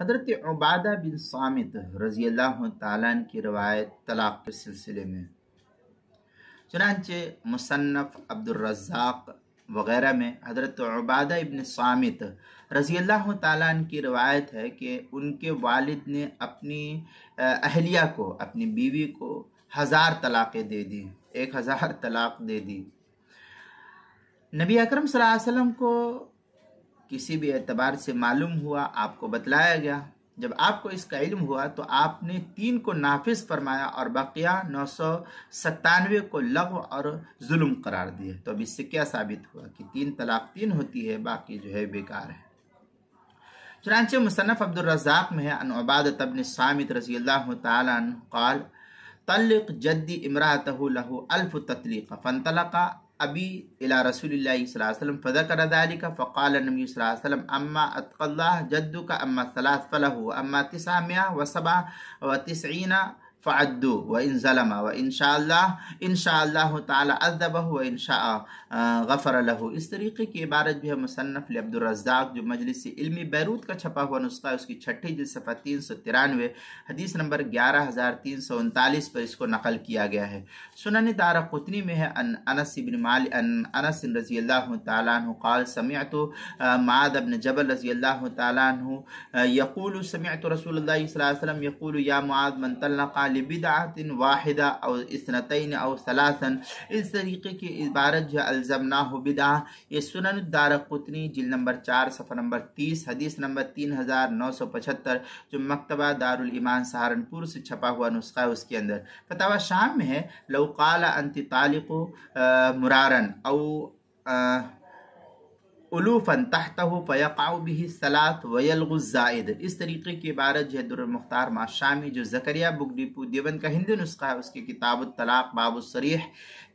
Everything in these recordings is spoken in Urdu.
حضرت عبادہ بن صامت رضی اللہ تعالیٰ عنہ کی روایت طلاق کے سلسلے میں، چنانچہ مصنف عبدالرزاق وغیرہ میں حضرت عبادہ ابن صامت رضی اللہ تعالیٰ عنہ کی روایت ہے کہ ان کے والد نے اپنی اہلیہ کو، اپنی بیوی کو 1000 طلاقیں دے دی، 1000 طلاق دے دی۔ نبی اکرم صلی اللہ علیہ وسلم کو کسی بھی اعتبار سے معلوم ہوا، آپ کو بتلایا گیا۔ جب آپ کو اس کا علم ہوا تو آپ نے 3 کو نافذ فرمایا اور بقیہ 997 کو لغو اور ظلم قرار دیے۔ تو اب اس سے کیا ثابت ہوا کہ 3 طلاق 3 ہوتی ہے، باقی جو ہے بیکار ہے۔ چنانچہ مصنف عبدالرزاق میں ہے ان عبادہ بن صامت رضی اللہ تعالی عنہ قال طلق جدی امرأته له 1000 تطلیق فانطلق ابی الى رسول اللہ صلی اللہ علیہ وسلم فذکر ذلك فقال النبی صلی اللہ علیہ وسلم اما اتقى الله جدك اما 3 فله اما 997 فعدوا وان ظلم وان شاء اللہ تعالی عذبه وان شاء غفر له۔ اس طریقے کی عبارت بھی ہے مصنف عبدالرزاق جو مجلس علمی بیروت کا چھپا ہوا نسخہ ہے، اس کی 6ٹھی جلد صفحہ 393 حدیث نمبر 11339 پر اس کو نقل کیا گیا ہے۔ سنن دارقطنی میں ہے ان انس بن مالک ان انس رضی اللہ تعالی عنہ قال سمعت معاذ بن جبل رضی اللہ تعالی عنہ یقول سمعت رسول اللہ صلی اللہ علیہ وسلم یقول یا معاذ من طلق لبدعۃ واحدہ او 2 او 3۔ اس طریقے کی عبارت جو الزمناہ بدعہ، یہ سنن دارقطنی جلد نمبر 4 صفحہ نمبر 30 حدیث نمبر 3975 جو مکتبہ دارالایمان سہارنپور سے چھپا ہوا نسخہ ہے، اس کے اندر فتاوی شام میں ہے لو قال انت طالق مرارن او الوفا تحتہ فیقع به الثلاث ویلغ الزائد۔ اس طریقے کی عبارت جو ہے در المختار مع شامی جو زکریا بک ڈپو دیوبند کا ہندی نسخہ ہے، اس کی کتاب الطلاق باب الصریح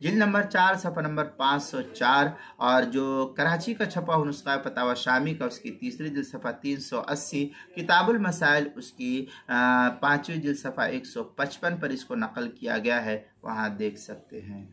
جلد نمبر 4 صفحہ نمبر 504، اور جو کراچی کا چھپا ہوا نسخہ ہے فتاوی شامی کا، اس کی 3ری جلد صفحہ 380، کتاب المسائل اس کی 5ویں جلد صفحہ 155 پر اس کو نقل کیا گیا ہے، وہاں دیکھ سکتے ہیں۔